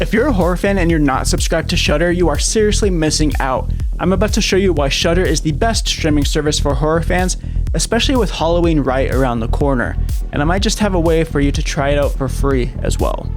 If you're a horror fan and you're not subscribed to Shudder, you are seriously missing out. I'm about to show you why Shudder is the best streaming service for horror fans, especially with Halloween right around the corner. And I might just have a way for you to try it out for free as well.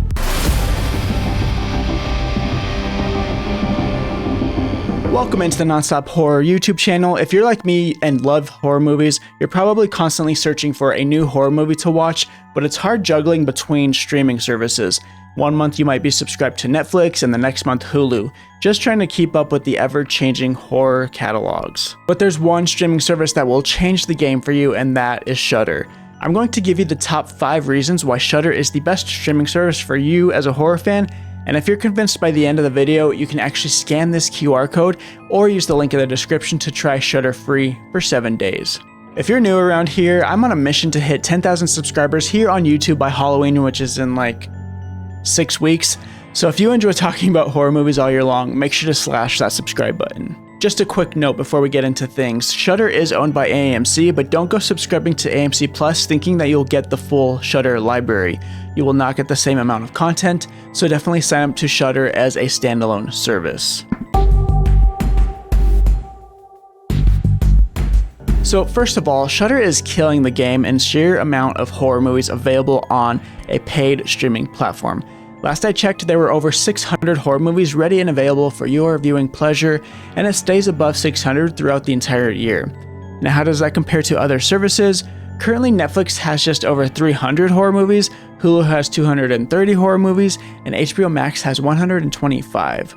Welcome into the Nonstop Horror YouTube channel. If you're like me and love horror movies, you're probably constantly searching for a new horror movie to watch, but it's hard juggling between streaming services. One month you might be subscribed to Netflix and the next month Hulu, just trying to keep up with the ever-changing horror catalogs. But there's one streaming service that will change the game for you, and that is Shudder. I'm going to give you the top 5 reasons why Shudder is the best streaming service for you as a horror fan, and if you're convinced by the end of the video, you can actually scan this QR code or use the link in the description to try Shudder free for 7 days. If you're new around here, I'm on a mission to hit 10,000 subscribers here on YouTube by Halloween, which is in like 6 weeks. So if you enjoy talking about horror movies all year long, make sure to slash that subscribe button. Just a quick note before we get into things, Shudder is owned by AMC, but don't go subscribing to AMC Plus thinking that you'll get the full Shudder library. You will not get the same amount of content, so definitely sign up to Shudder as a standalone service. So first of all, Shudder is killing the game in sheer amount of horror movies available on a paid streaming platform. Last I checked, there were over 600 horror movies ready and available for your viewing pleasure, and it stays above 600 throughout the entire year. Now, how does that compare to other services? Currently, Netflix has just over 300 horror movies, Hulu has 230 horror movies, and HBO Max has 125.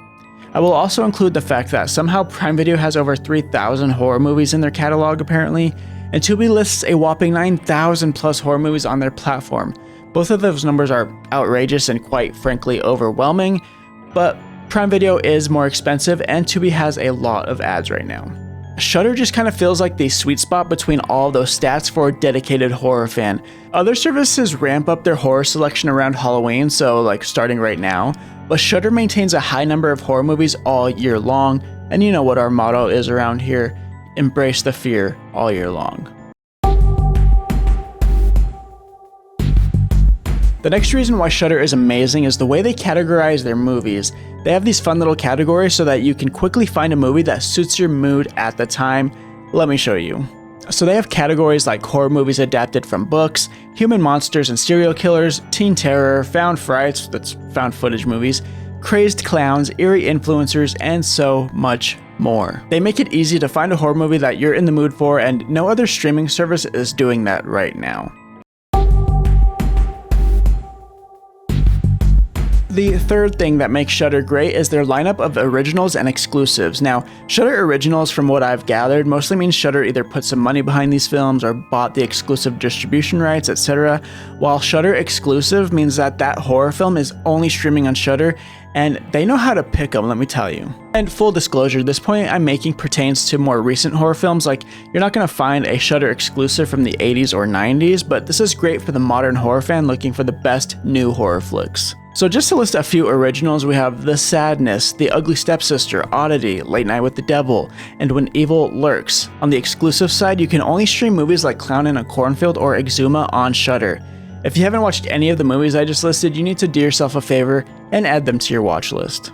I will also include the fact that somehow Prime Video has over 3,000 horror movies in their catalog apparently, and Tubi lists a whopping 9,000 plus horror movies on their platform. Both of those numbers are outrageous and quite frankly overwhelming, but Prime Video is more expensive and Tubi has a lot of ads right now. Shudder just kind of feels like the sweet spot between all those stats for a dedicated horror fan. Other services ramp up their horror selection around Halloween, so like starting right now, but Shudder maintains a high number of horror movies all year long, and you know what our motto is around here, embrace the fear all year long. The next reason why Shudder is amazing is the way they categorize their movies. They have these fun little categories so that you can quickly find a movie that suits your mood at the time. Let me show you. So they have categories like horror movies adapted from books, human monsters and serial killers, teen terror, found frights, that's found footage movies, crazed clowns, eerie influencers, and so much more. They make it easy to find a horror movie that you're in the mood for, and no other streaming service is doing that right now. The third thing that makes Shudder great is their lineup of originals and exclusives. Now, Shudder Originals, from what I've gathered, mostly means Shudder either put some money behind these films or bought the exclusive distribution rights, etc. While Shudder Exclusive means that that horror film is only streaming on Shudder, and they know how to pick them, let me tell you. And full disclosure, this point I'm making pertains to more recent horror films, like you're not going to find a Shudder exclusive from the 80s or 90s, but this is great for the modern horror fan looking for the best new horror flicks. So just to list a few originals, we have The Sadness, The Ugly Stepsister, Oddity, Late Night with the Devil, and When Evil Lurks. On the exclusive side, you can only stream movies like Clown in a Cornfield or Exuma on Shudder. If you haven't watched any of the movies I just listed, you need to do yourself a favor and add them to your watch list.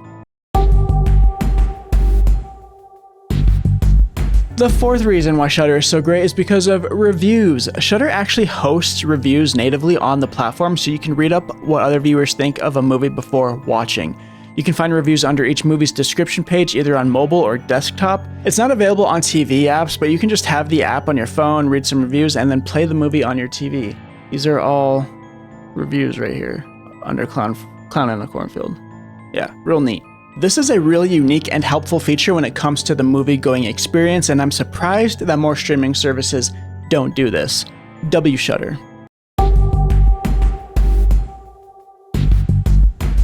The fourth reason why Shudder is so great is because of reviews. Shudder actually hosts reviews natively on the platform, so you can read up what other viewers think of a movie before watching. You can find reviews under each movie's description page, either on mobile or desktop. It's not available on TV apps, but you can just have the app on your phone, read some reviews, and then play the movie on your TV. These are all reviews right here under Clown in a Cornfield. Yeah, real neat. This is a really unique and helpful feature when it comes to the movie-going experience, and I'm surprised that more streaming services don't do this. W Shudder.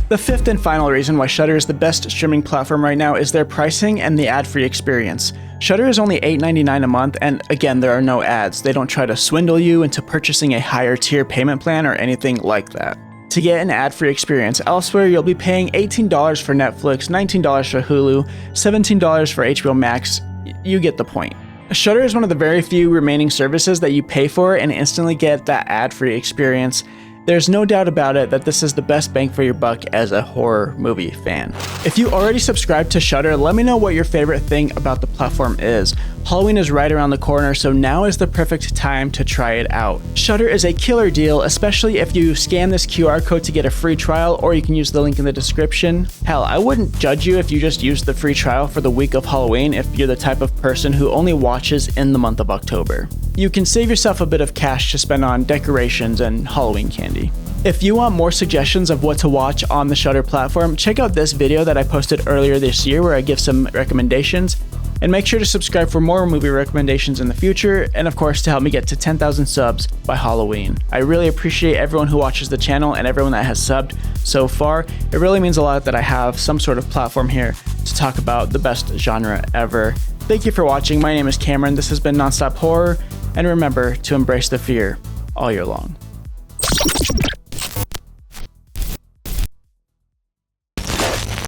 The fifth and final reason why Shudder is the best streaming platform right now is their pricing and the ad-free experience. Shudder is only $8.99 a month, and again, there are no ads. They don't try to swindle you into purchasing a higher tier payment plan or anything like that. To get an ad-free experience elsewhere, you'll be paying $18 for Netflix, $19 for Hulu, $17 for HBO Max. You get the point. Shudder is one of the very few remaining services that you pay for and instantly get that ad-free experience. There's no doubt about it that this is the best bang for your buck as a horror movie fan. If you already subscribed to Shudder, let me know what your favorite thing about the platform is. Halloween is right around the corner, so now is the perfect time to try it out. Shudder is a killer deal, especially if you scan this QR code to get a free trial, or you can use the link in the description. Hell, I wouldn't judge you if you just used the free trial for the week of Halloween if you're the type of person who only watches in the month of October. You can save yourself a bit of cash to spend on decorations and Halloween candy. If you want more suggestions of what to watch on the Shudder platform, check out this video that I posted earlier this year where I give some recommendations. And make sure to subscribe for more movie recommendations in the future, and of course to help me get to 10,000 subs by Halloween. I really appreciate everyone who watches the channel and everyone that has subbed so far. It really means a lot that I have some sort of platform here to talk about the best genre ever. Thank you for watching. My name is Cameron. This has been Nonstop Horror, and remember to embrace the fear all year long.